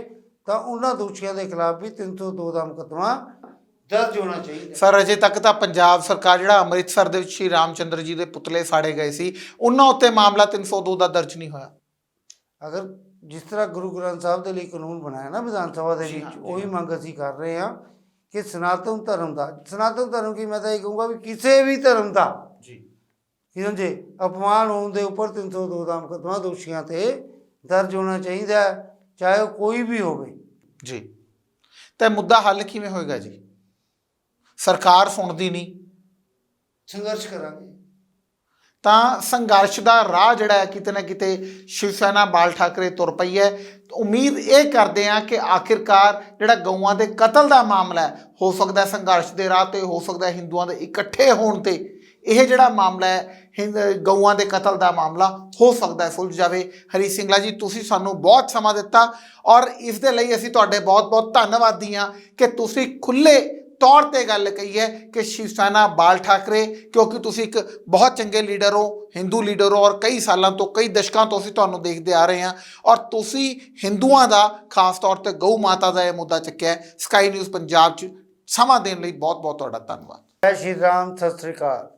ਤਾਂ ਉਹਨਾਂ ਦੋਸ਼ੀਆਂ ਦੇ ਖਿਲਾਫ ਵੀ 302 ਦਾ ਮੁਕੱਦਮਾ ਦਰਜ ਹੋਣਾ ਚਾਹੀਦਾ। ਸਰ, ਅਜੇ ਤੱਕ ਤਾਂ ਪੰਜਾਬ ਸਰਕਾਰ ਜਿਹੜਾ ਅੰਮ੍ਰਿਤਸਰ ਦੇ ਵਿੱਚ ਸ਼੍ਰੀ ਰਾਮਚੰਦਰ ਜੀ ਦੇ ਪੁਤਲੇ ਸਾੜੇ ਗਏ ਸੀ, ਉਹਨਾਂ ਉੱਤੇ ਮਾਮਲਾ 302 ਦਾ ਦਰਜ ਨਹੀਂ ਹੋਇਆ। ਅਗਰ ਜਿਸ ਤਰ੍ਹਾਂ ਗੁਰੂ ਗ੍ਰੰਥ ਸਾਹਿਬ ਦੇ ਲਈ ਕਾਨੂੰਨ ਬਣਾਇਆ ਨਾ ਵਿਧਾਨ ਸਭਾ ਦੇ ਵਿੱਚ, ਉਹੀ ਮੰਗ ਅਸੀਂ ਕਰ ਰਹੇ ਹਾਂ ਕਿ ਸਨਾਤਨ ਧਰਮ ਕੀ, ਮੈਂ ਤਾਂ ਇਹ ਕਹੂੰਗਾ ਵੀ ਕਿਸੇ ਵੀ ਧਰਮ ਦਾ ਸਮਝੇ ਅਪਮਾਨ ਹੋਣ ਦੇ ਉੱਪਰ 302 ਦਾ ਮੁਕੱਦਮਾ ਦੋਸ਼ੀਆਂ ਤੇ ਦਰਜ ਹੋਣਾ ਚਾਹੀਦਾ, ਚਾਹੇ ਉਹ ਕੋਈ ਵੀ ਹੋਵੇ ਜੀ। ਤਾਂ ਮੁੱਦਾ ਹੱਲ ਕਿਵੇਂ ਹੋਏਗਾ ਜੀ? ਸਰਕਾਰ ਸੁਣਦੀ ਨਹੀਂ, ਸੰਘਰਸ਼ ਕਰਾਂਗੇ। ਤਾਂ ਸੰਘਰਸ਼ ਦਾ ਰਾਹ ਜਿਹੜਾ ਹੈ ਕਿਤੇ ਨਾ ਕਿਤੇ ਸ਼ਿਵ ਸੈਨਾ ਬਾਲ ਠਾਕਰੇ ਤੁਰ ਪਈ ਹੈ। ਉਮੀਦ ਇਹ ਕਰਦੇ ਹਾਂ ਕਿ ਆਖਿਰਕਾਰ ਜਿਹੜਾ ਗਊਆਂ ਦੇ ਕਤਲ ਦਾ ਮਾਮਲਾ ਹੈ, ਹੋ ਸਕਦਾ ਸੰਘਰਸ਼ ਦੇ ਰਾਹ ਤੇ, ਹੋ ਸਕਦਾ ਹਿੰਦੂਆਂ ਦੇ ਇਕੱਠੇ ਹੋਣ ਤੇ ਇਹ ਜਿਹੜਾ ਮਾਮਲਾ ਹੈ ਗਊਆਂ ਦੇ ਕਤਲ ਦਾ ਮਾਮਲਾ ਹੋ ਸਕਦਾ ਸੁਲਝ ਜਾਵੇ। ਹਰੀ ਸਿੰਗਲਾ ਜੀ, ਤੁਸੀਂ ਸਾਨੂੰ ਬਹੁਤ ਸਮਾਂ ਦਿੱਤਾ ਔਰ ਇਸ ਦੇ ਲਈ ਅਸੀਂ ਤੁਹਾਡੇ ਬਹੁਤ-ਬਹੁਤ ਧੰਨਵਾਦੀ ਹਾਂ ਕਿ ਤੁਸੀਂ ਖੁੱਲ੍ਹੇ ਤੌਰ ਤੇ ਗੱਲ ਕਹੀ ਹੈ ਕਿ ਸ਼ਿਵ ਸੈਨਾ ਬਾਲ ਠਾਕਰੇ, ਕਿਉਂਕਿ ਤੁਸੀਂ ਇੱਕ ਬਹੁਤ ਚੰਗੇ ਲੀਡਰ ਹੋ, ਹਿੰਦੂ ਲੀਡਰ ਹੋ, ਔਰ ਕਈ ਸਾਲਾਂ ਤੋਂ, ਕਈ ਦਸ਼ਕਾਂ ਤੋਂ ਅਸੀਂ ਤੁਹਾਨੂੰ ਦੇਖਦੇ ਆ ਰਹੇ ਹਾਂ, ਔਰ ਤੁਸੀਂ ਹਿੰਦੂਆਂ ਦਾ ਖਾਸ ਤੌਰ ਤੇ ਗਊ ਮਾਤਾ ਦਾ ਇਹ ਮੁੱਦਾ ਚੱਕਿਆ ਹੈ। ਸਕਾਈ ਨਿਊਜ਼ ਪੰਜਾਬ 'ਚ ਸਮਾਂ ਦੇਣ ਲਈ ਬਹੁਤ-ਬਹੁਤ ਤੁਹਾਡਾ ਧੰਨਵਾਦ। ਜੈ ਸ਼੍ਰੀ ਰਾਮ, ਸਤਿ ਸ੍ਰੀ ਅਕਾਲ।